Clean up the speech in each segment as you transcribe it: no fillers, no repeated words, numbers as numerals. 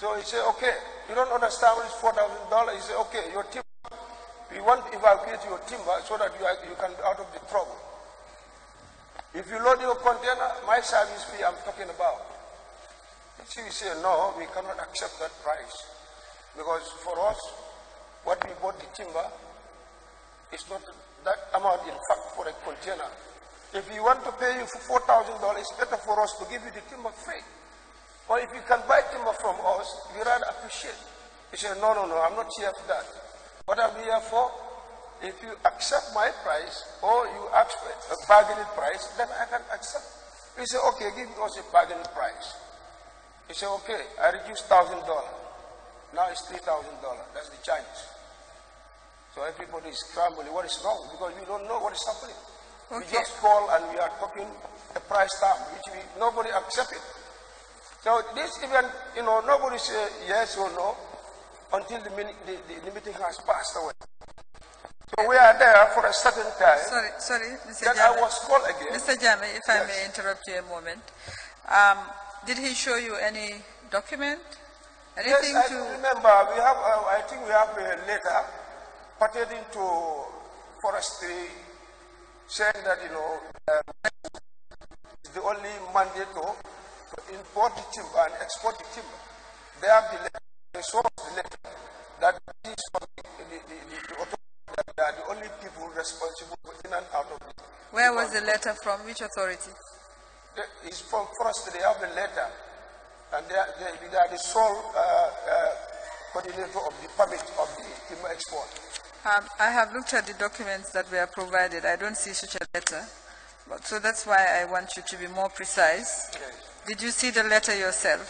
So he said, okay, you don't understand what is $4,000. He said, okay, your timber, we want to evacuate your timber so that you can be out of the trouble. If you load your container, my service fee I'm talking about. So we say, no, we cannot accept that price. Because for us, what we bought the timber is not that amount, in fact, for a container. If we want to pay you for $4,000, it's better for us to give you the timber free. Or if you can buy timber from us, we rather appreciate. He said, no, I'm not here for that. What I'm here for, if you accept my price or you ask for a bargaining price, then I can accept. He said, okay, give us a bargaining price. He said, okay, I reduced $1,000. Now it's $3,000. That's the charges. So everybody is scrambling. What is wrong? Because we don't know what is happening. Okay. We just call and we are talking a price tag, which nobody accepts it. So this event, nobody say yes or no until the meeting has passed away. So we are there for a certain time. Sorry, Mr. Then Jame. I was called again. Mr. Jame, if I may interrupt you a moment. Did he show you any document? Anything yes, I remember. We have, I think we have a letter pertaining to forestry saying that, it's the only mandate to import the timber and export the timber. They have the letter, they saw the letter that is for the authority. They are the only people responsible for in and out of it. Where was the letter from? Which authority? It's from forestry. They have the letter. And they are the sole coordinator of the permit of the timber export. I have looked at the documents that were provided. I don't see such a letter. So that's why I want you to be more precise. Yes. Did you see the letter yourself?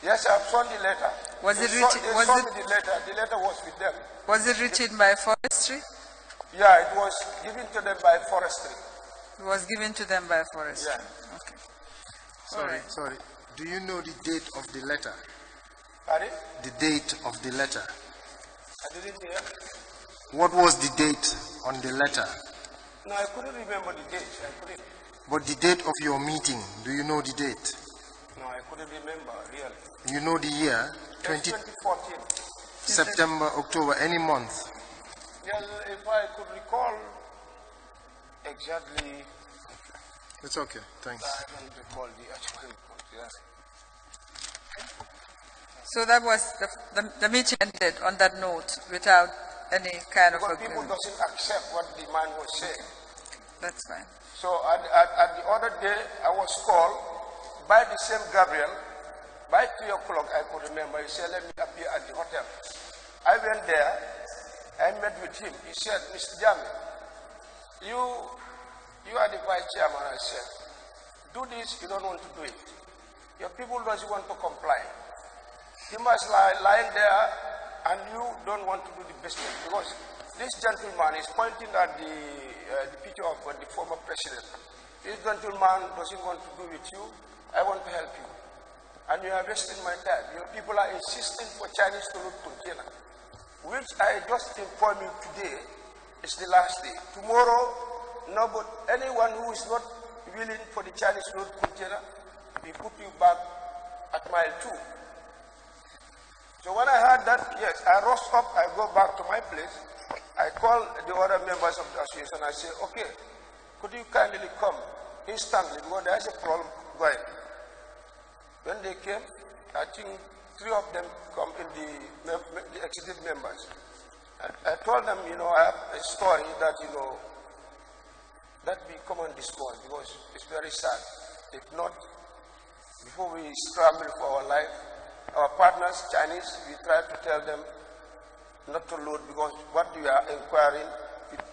Yes, I've shown the letter. Was it written? The letter was with them. Was it written by forestry? Yeah, it was given to them by forestry. It was given to them by forestry. Yeah. Okay. Sorry. Do you know the date of the letter? Pardon? The date of the letter. I didn't hear. What was the date on the letter? No, I couldn't remember the date. I couldn't. But the date of your meeting, do you know the date? No, I couldn't remember, really. You know the year? 2014. September, October, any month? Yeah, if I could recall exactly. It's okay, thanks. I don't recall the actual report, yeah. So that was the meeting ended on that note without any kind of agreement. People doesn't accept what the man was saying. That's fine. So at the other day, I was called by the same Gabriel. By 3 o'clock, I could remember. He said, let me appear at the hotel. I went there. I met with him. He said, Mr. Jame, you are the vice chairman. I said, do this. You don't want to do it. Your people doesn't want to comply. He must lying there, and you don't want to do the business because this gentleman is pointing at the picture of the former president. This gentleman doesn't want to do with you. I want to help you. And you are wasting my time. Your people are insisting for Chinese to load container, which I just informed you today is the last day. Tomorrow, anyone who is not willing for the Chinese load container, we put you back at mile 2. So when I heard that, yes, I rose up, I go back to my place. I called the other members of the association. I said, okay, could you kindly come instantly because there's a problem going. When they came, I think 3 of them come in the executive members. I told them, I have a story that, that we come and discuss because it's very sad. If not, before we scramble for our life, our partners, Chinese, we try to tell them not to load because what we are inquiring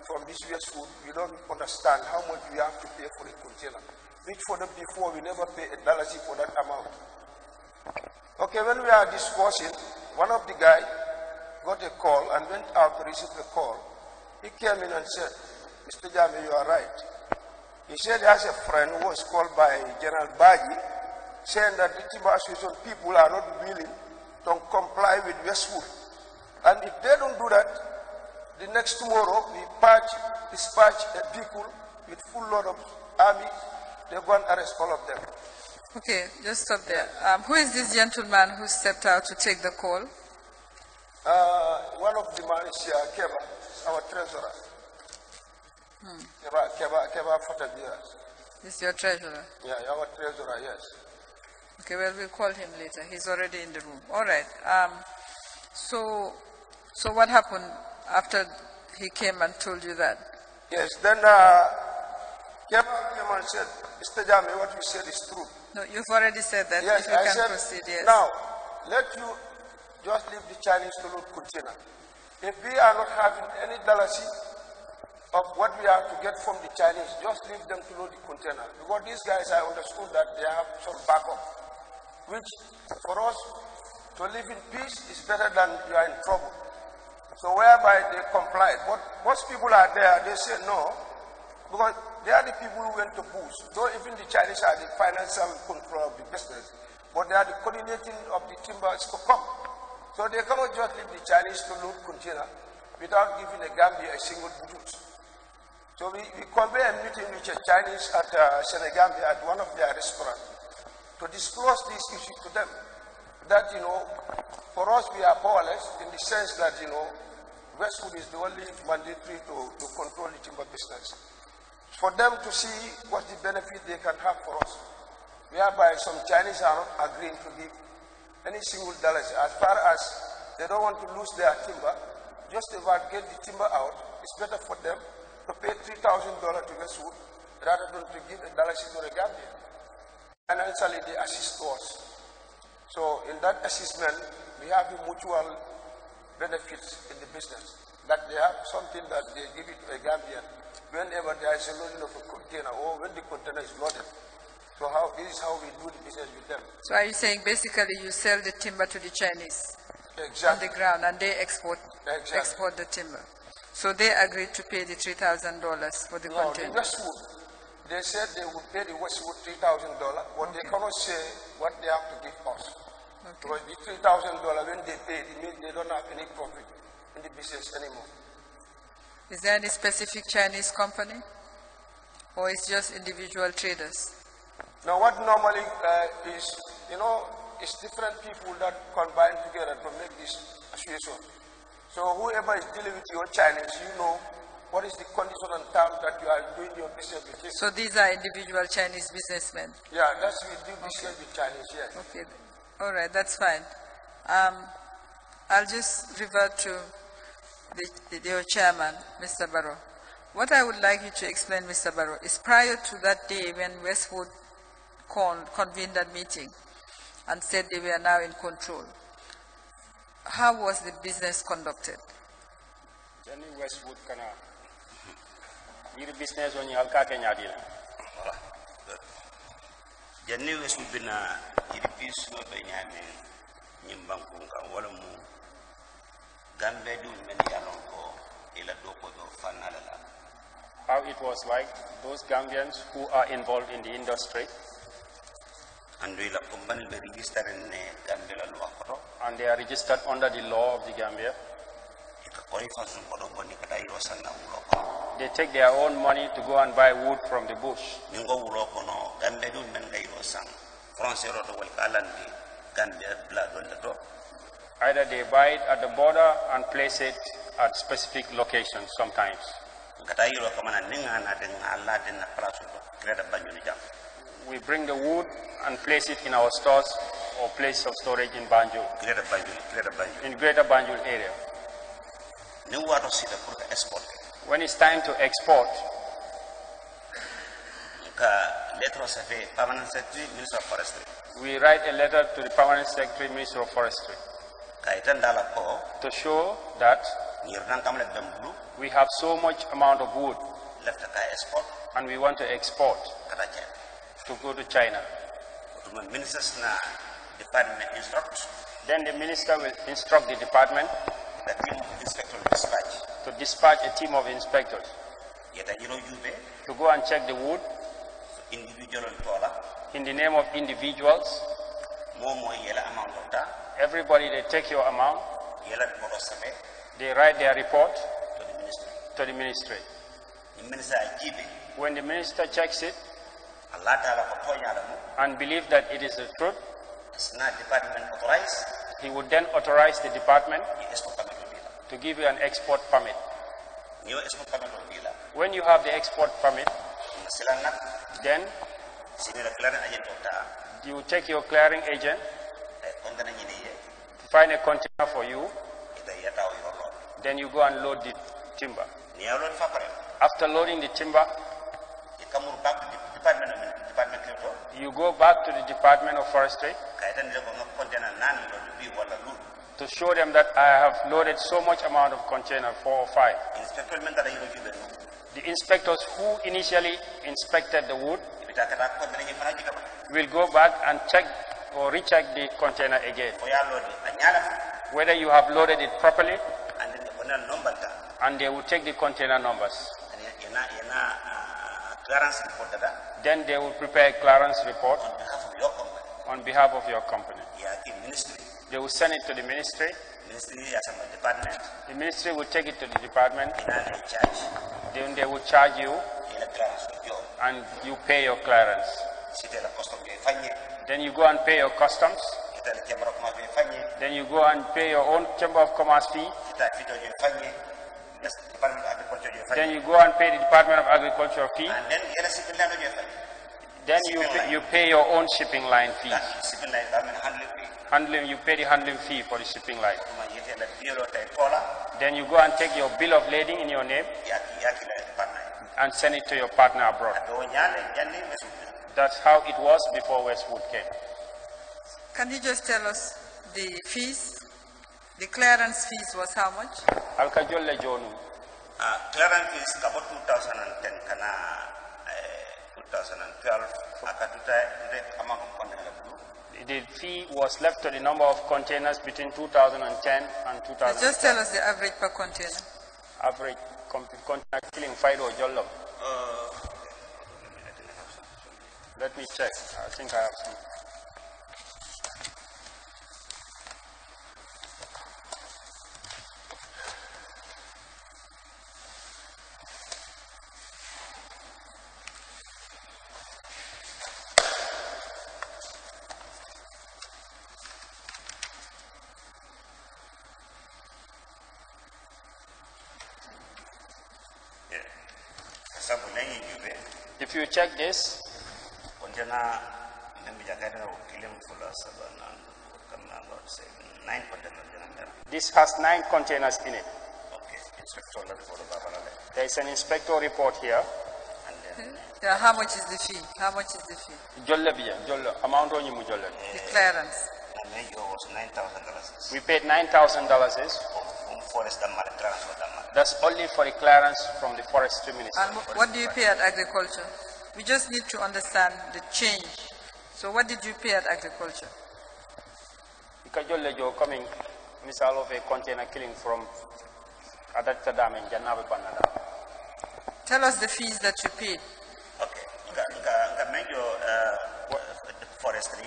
from this US food, we don't understand how much we have to pay for a container. Which for them before, we never pay $1 for that amount. Okay, when we are discussing, one of the guys got a call and went out to receive the call. He came in and said, Mr. Jame, you are right. He said he has a friend who was called by General Baji, saying that the timber association people are not willing to comply with Westwood. And if they don't do that, the next tomorrow we dispatch a vehicle with full load of army, they're going to arrest all of them. Okay, just stop there. Who is this gentleman who stepped out to take the call? One of the man is Keba, our treasurer. Keba Fatabia. This is your treasurer? Yeah, our treasurer, yes. Okay, well, we'll call him later. He's already in the room. All right. So what happened after he came and told you that? Yes, then Keba came and said, Mr. Jami, what you said is true. No, you've already said that. Yes, if you I can said, proceed, yes. now, let you just leave the Chinese to load container. If we are not having any dollars of what we have to get from the Chinese, just leave them to load the container. Because these guys, I understood that they have some backup, which for us to live in peace is better than you are in trouble. So whereby they complied. But most people are there, they say no, because they are the people who went to boost. Though even the Chinese are the financial control of the business, but they are the coordinating of the timbers to come. So they cannot just leave the Chinese to load container without giving the Gambia a single boot. So we convey a meeting with the Chinese at Senegambia at one of their restaurants to disclose this issue to them. That, for us we are powerless in the sense that, Westwood is the only mandatory to control the timber business. For them to see what the benefit they can have for us, whereby some Chinese are not agreeing to give any single dollars. As far as they don't want to lose their timber, just about get the timber out. It's better for them to pay $3,000 to Westwood rather than to give $1 to the Gambia. Financially, they assist us. So in that assessment, we have a mutual benefits in the business. That they have something that they give it to a Gambian whenever there is a loading of a container or when the container is loaded. So this is how we do the business with them. So are you saying basically you sell the timber to the Chinese on the ground and they export the timber? So they agreed to pay the $3,000 for the container? No, the Westwood, they said they would pay the Westwood $3,000, but they cannot say what they have to give us. Okay. Because the $3,000, when they pay, it means they don't have any profit in the business anymore. Is there any specific Chinese company? Or it's just individual traders? Now what normally is, it's different people that combine together to make this association. So whoever is dealing with your Chinese, what is the condition and terms that you are doing your business with him. So these are individual Chinese businessmen? Yeah, that's we do business with Chinese, yes. Okay, all right, that's fine. I'll just revert to your chairman, Mr. Barrow. What I would like you to explain, Mr. Barrow, is prior to that day when Westwood convened that meeting and said they were now in control, how was the business conducted? Jenny Westwood kana your business on your kake nyadi la. Jenny Westwood bina iripis no be nyame nyimbanku ka wala mu Gambia du meni alon ko ila doko do fanala la. How it was like those Gambians who are involved in the industry and they are registered under the law of the Gambia. They take their own money to go and buy wood from the bush. Either they buy it at the border and place it at specific locations sometimes. We bring the wood and place it in our stores or place of storage in Banjul, in Greater Banjul area. When it's time to export, we write a letter to the Permanent Secretary, Minister of Forestry, to show that we have so much amount of wood and we want to export to go to China. Then the minister will instruct the department to dispatch a team of inspectors to go and check the wood in the name of individuals. Everybody, they take your amount, they write their report to the ministry. When the minister checks it, Allah ta'ala ko tonya mu and believe that it is the truth, it's not department authorized he would then authorize the department export permit bila to give you an export permit. niyo export permit bila When you have the export permit, silang nak then sini la clearance agent ta you take your clearing agent konta na nyini ye to find a container for you, ita ya taw yo lo then you go and load the timber. ni ya lo fa pare After loading the timber, ikamur back to the department to you go back to the Department of Forestry kaitan de ko container nan lo bi wala lu to show them that I have loaded so much amount of container, 4 or 5. inspector men da yo jibe The inspectors who initially inspected the wood bita kata container ni fana jika will go back and check or recheck the container again, ko ya lo anyala whether you have loaded it properly, and then onal number ta and they will take the container numbers. yana clearance report da Then they will prepare a clearance report on behalf of your company on behalf of your company. ya ki ministry They will send it to the ministry. ya sama department The ministry will take it to the department. ina ne charge Then they will charge you ila clearance yo and you pay your clearance. site la custom be fanye Then you go and pay your customs. ita la chamber of commerce be fanye Then you go and pay your own chamber of commerce fee. ita fito je fanye yes department of agriculture je Then fanye you go and pay the Department of Agriculture fee. and then yela civil line je fanye Then you pay your own shipping line fee. civil line da men handle fee You pay the handling fee for the shipping line. kuma yete la bureau tay kola Then you go and take your bill of lading in your name ya ki la department and send it to your partner abroad. do nyale janni mesu That's how it was before Westwood came. Can you just tell us the fees? The clearance fees was how much? Alkajolle Jonu. clearance fees kabo 2010 kana 2012 akatuta direct amount of container The fee was left to the number of containers between 2010 and 2000. Just tell us the average per container. Average container killing 5 or jollof. Let me check. I think I have some. If you check this, this has 9 containers in it. There is an inspector report here. Yeah, how much is the fee? How much is the fee? Amount on you. The clearance. was $9,000. We paid $9,000. That's only for the clearance from the forestry ministry. And what do you pay at agriculture? We just need to understand the change. So what did you pay at agriculture? Ikajolle jo coming misal of a container killing from Adatta Dam in Janabe Banada. Tell us the fees that you paid. Okay. Forestry.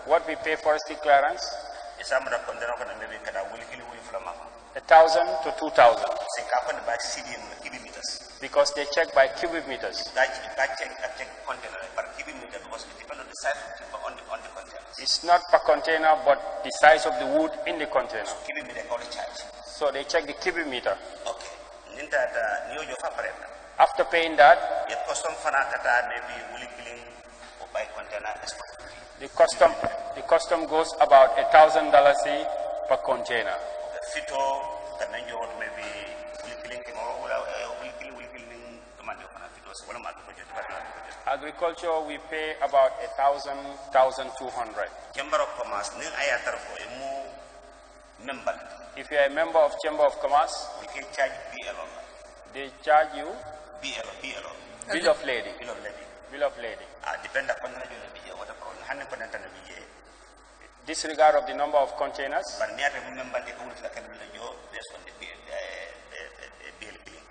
What we pay forestry clearance? Is some container maybe 1,000 to 2,000. Because they check by cubic meters. It's not per container, but the size of the wood in the container. So they check the cubic meter. After paying that, the custom goes about $1,000 per container. Agriculture, we pay about 1,000, 1,200. If you are a member of Chamber of Commerce, they charge you bill of lading. Bill of lading. Disregard of the number of containers.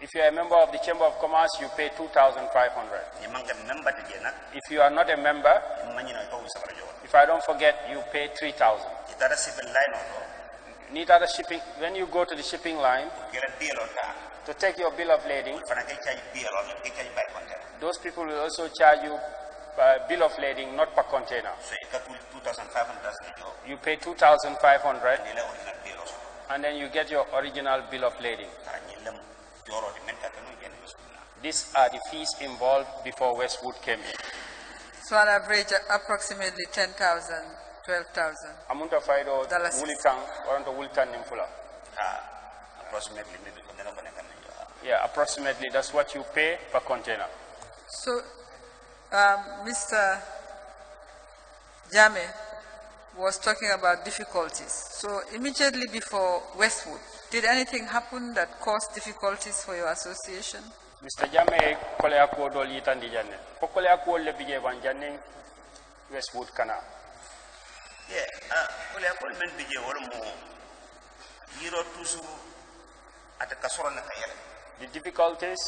If you are a member of the Chamber of Commerce, you pay 2,500. If you are not a member, if I don't forget, you pay 3,000. Need other shipping. When you go to the shipping line to take your bill of lading, those people will also charge you bill of lading, not per container. So it got 2,500. You pay 2,500, And the original bill also. and then you get your original bill of lading. These are the fees involved before Westwood came in. So on average, approximately 10,000, 12,000. Amunta faido Dollars. wulitan, waranto wulitan nimfula. Approximately maybe container. Yeah, approximately that's what you pay per container. So, Mr. Jame was talking about difficulties. So immediately before Westwood, did anything happen that caused difficulties for your association? Mr. Jame kolea ko dol yitandi janne. Ko kolea ko le bije ban janne Westwood kana. Yeah, kolea ko men bije wala mo yiro toujours at kasoro na kayele. The difficulties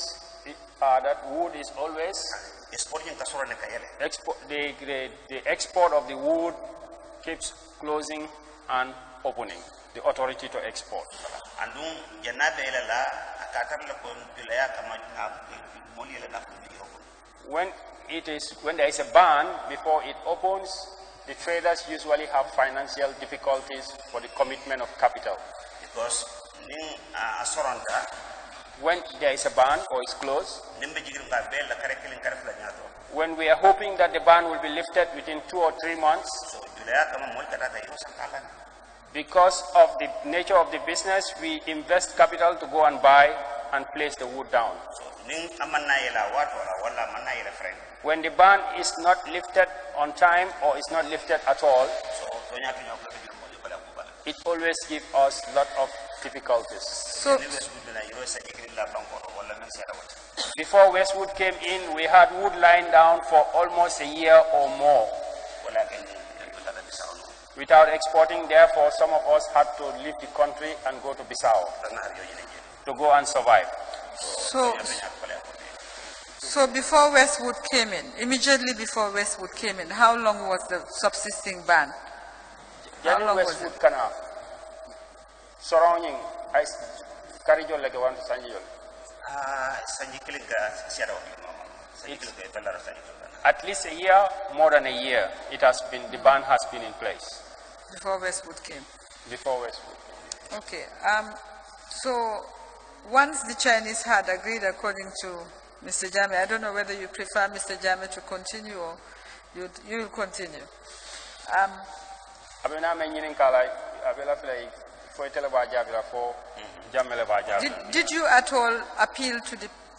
are that wood is always Exporting kasoro na kayele. the export of the wood keeps closing and opening. The authority to export. Andung janabe la akatar la kon pilaya kama na moli la na When there is a ban before it opens, the traders usually have financial difficulties for the commitment of capital. Because ning asoranta when there is a ban or it's closed, nimbe jigir ka bel la kare kilin kare fla nyato. When we are hoping that the ban will be lifted within 2 or 3 months, So pilaya kama mol kata tayo sakalan. because of the nature of the business, we invest capital to go and buy and place the wood down. So ning amanna yela wato wala manna yela friend. When the ban is not lifted on time or is not lifted at all, So tonya tonya ko jigir mol bala ko bala. it always gives us a lot of difficulties. So, Before Westwood came in, we had wood lying down for almost a year or more without exporting. Therefore, some of us had to leave the country and go to Bissau to go and survive. so before Westwood came in, immediately before Westwood came in, how long was the subsisting ban? How long was Westwood it? kana surrounding I karijol like one sanjol. At least a year, more than a year, the ban has been in place. Before Westwood came. Before Westwood. Okay. So once the Chinese had agreed, according to Mr. Jame, I don't know whether you prefer Mr. Jame to continue or you will continue. Did you at all appeal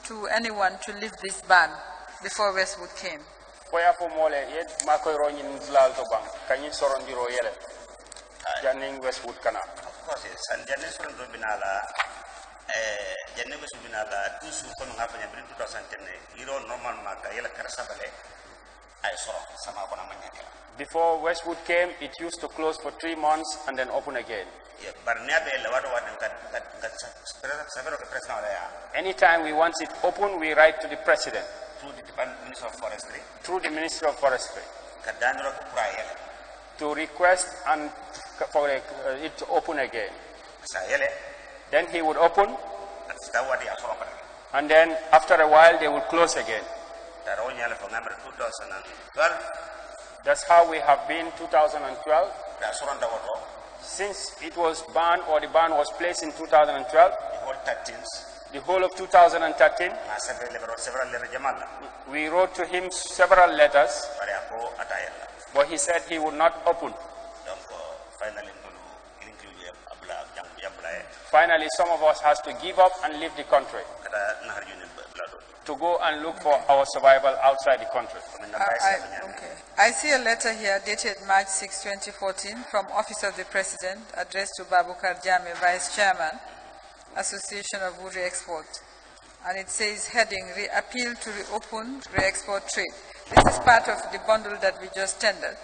to anyone to lift this ban before Westwood came? Westwood kana. Of course, Janne Soron do binala Janne Westwood binala toujours comme nga fanya bin 2010 iro normal maka yela karasa bale ay soro sama ko na manyake. Before Westwood came, it used to close for 3 months and then open again. Yeah, barniabe la wado wadan ka sabero ke president wala ya. Anytime we want it open, we write to the president. Through the Department Minister of Forestry. Through the Minister of Forestry. Kadandro ko prayer. To request and for it to open again. Then he would open, and then after a while they would close again. That's how we have been 2012. Since it was banned or the ban was placed in 2012, the whole of 2013, we wrote to him several letters, but he said he would not open. Finally, some of us has to give up and leave the country to go and look for our survival outside the country. I see a letter here dated March 6, 2014 from Office of the President addressed to Babukar Jame, Vice Chairman, Association of Wood Re-Export. And it says, heading, appeal to reopen re-export trade. This is part of the bundle that we just tendered.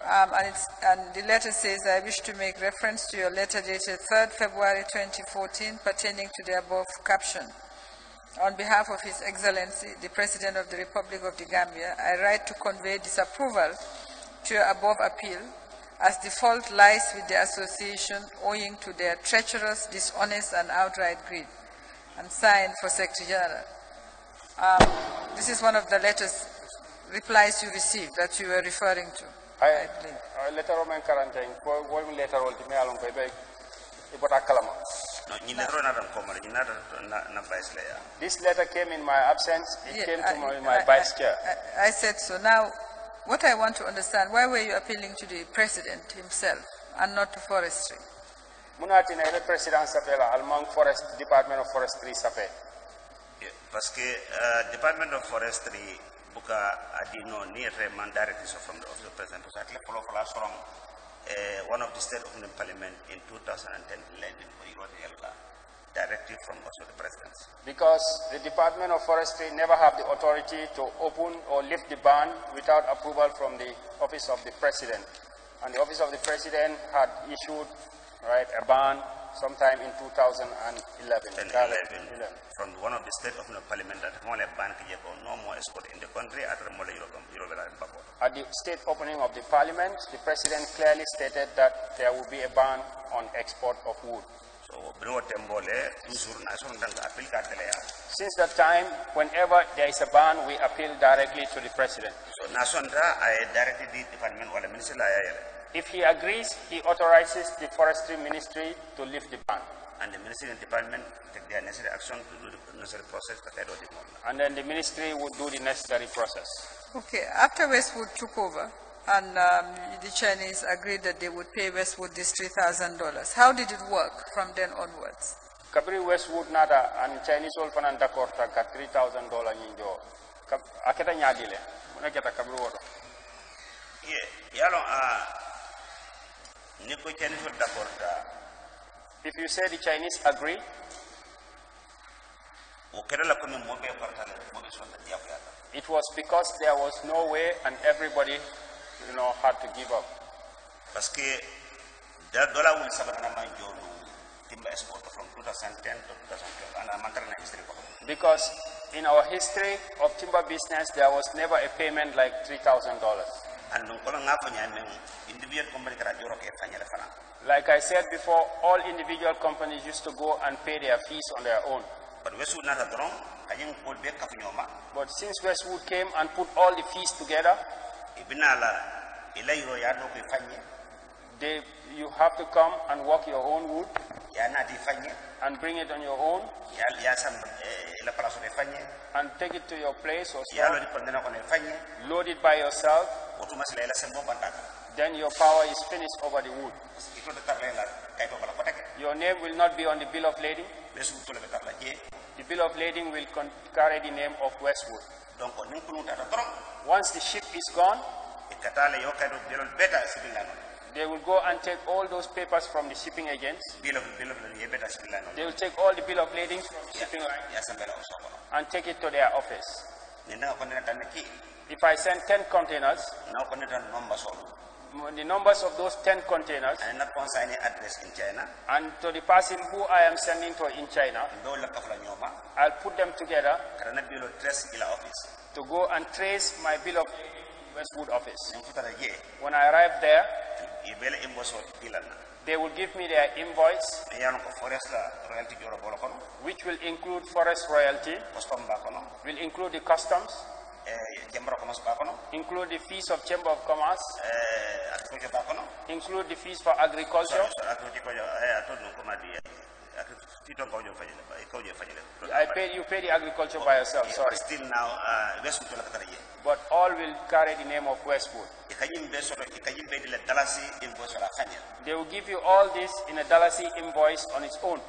And the letter says, I wish to make reference to your letter dated 3rd February 2014 pertaining to the above caption. On behalf of His Excellency, the President of the Republic of the Gambia, I write to convey disapproval to your above appeal, as the fault lies with the association owing to their treacherous, dishonest, and outright greed. And signed for Secretary General. This is one of the letters replies you received that you were referring to. I believe. Letter of my quarantine, one letter of the mail on Quebec, Ibota Kalama. This letter came in my absence, it came to my vice chair. I said so. Now, what I want to understand, why were you appealing to the president himself and not to forestry? Munati na ile president sapela almang forest Department of Forestry sape. Parce que Department of Forestry buka adino ni reman directly from the office of the president. So at level from one of the state of the parliament in 2010 directive from also the president. Because the Department of Forestry never have the authority to open or lift the ban without approval from the office of the president. And the office of the president had issued a ban sometime in 2011. From one of the state of the parliament that only ban no more export in the country at the state opening of the parliament, the president clearly stated that there will be a ban on export of wood. Since that time, whenever there is a ban, we appeal directly to the president. So I directed the department or the minister. If he agrees, he authorizes the forestry ministry to lift the ban. And the ministry and department take their necessary action to do the necessary process. And then the ministry would do the necessary process. Okay, after Westwood took over and the Chinese agreed that they would pay Westwood this $3,000, how did it work from then onwards? Kabri Westwood nada and Chinese all fanan d'accord ta $3,000 nyinjo. Aketa nyadile. Munaketa kabri wodo. Yeah, yalo niko Chinese all d'accord ta. If you say the Chinese agree, it was because there was no way and everybody, had to give up. Because in our history of timber business, there was never a payment like $3,000. Like I said before, all individual companies used to go and pay their fees on their own. But since Westwood came and put all the fees together, you have to come and work your own wood and bring it on your own and take it to your place or store, load it by yourself. Then your power is finished over the wood. Your name will not be on the bill of lading. The bill of lading will carry the name of Westwood. Once the ship is gone, they will go and take all those papers from the shipping agents. They will take all the bill of lading from the shipping line and take it to their office. If I send 10 containers, the numbers of those 10 containers and to the person who I am sending to in China, I'll put them together to go and trace my bill of Westwood office. When I arrive there, they will give me their invoice, which will include forest royalty, will include the customs, include the fees of Chamber of Commerce, include the fees for agriculture. You pay the agriculture by yourself, sorry. Still now, but all will carry the name of Westwood. They will give you all this in a Dalasi invoice on its own,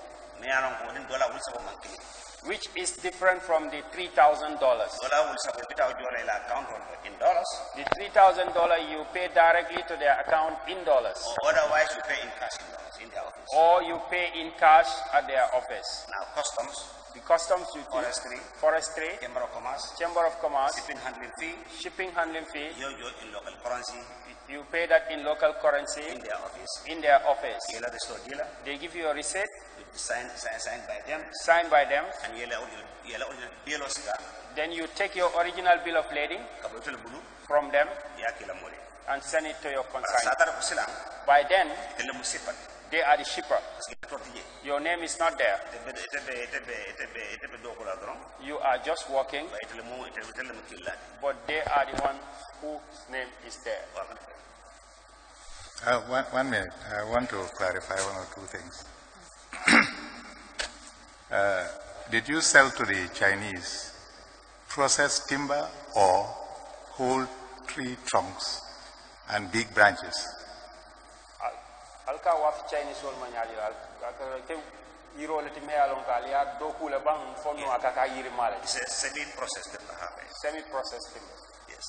which is different from the $3,000. The $3,000 you pay directly to their account in dollars. Otherwise, you pay in cash in their office. Or you pay in cash at their office. Now, customs. The customs duty, forestry, Chamber of Commerce, shipping handling fee, in local currency. You pay that in local currency in their office. They give you a receipt signed by them. And then you take your original bill of lading from them and send it to your consignee. By then, They are the shipper. Your name is not there. You are just walking, but they are the one whose name is there. 1 minute. I want to clarify one or two things. Did you sell to the Chinese processed timber or whole tree trunks and big branches? Alka wa Chinese wol manyali ke yiro le time alon ka ya do kula bang fonno akaka yiri male. It's a semi-processed timber. Semi-processed timber. Yes.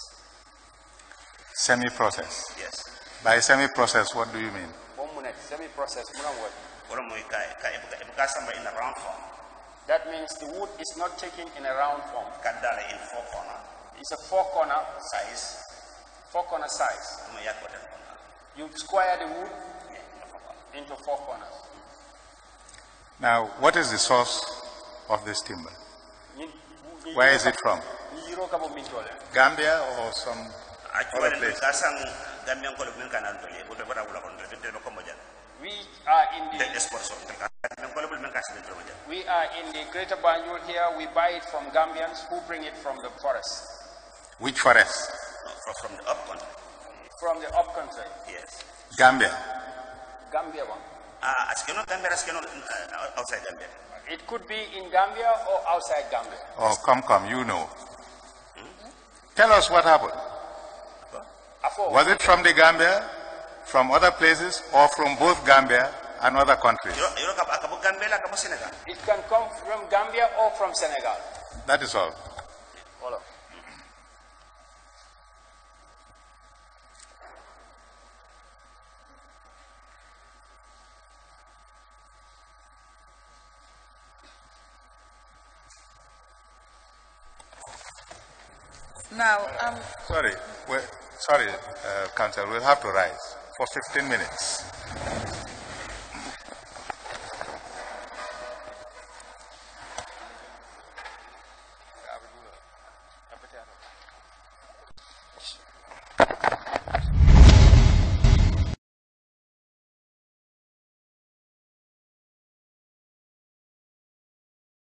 Semi-processed? Yes. By semi-processed, what do you mean? 1 minute. Semi-processed. In a round form. That means the wood is not taken in a round form. In 4 corner. It's a 4-corner size. 4-corner size. You square the wood into 4 corners. Now, what is the source of this timber? Where is it from? Gambia or some other place? We are in the Greater Banjul here. We buy it from Gambians who bring it from the forest. Which forest? From the up country. From the up country. Yes. Gambia. Gambia one. Outside Gambia. It could be in Gambia or outside Gambia. Oh, come, you know. Tell us what happened. Was it from the Gambia, from other places, or from both Gambia and other countries? It can come from Gambia or from Senegal. That is all. Hold on. Now, Sorry, Council, we'll have to rise for 15 minutes.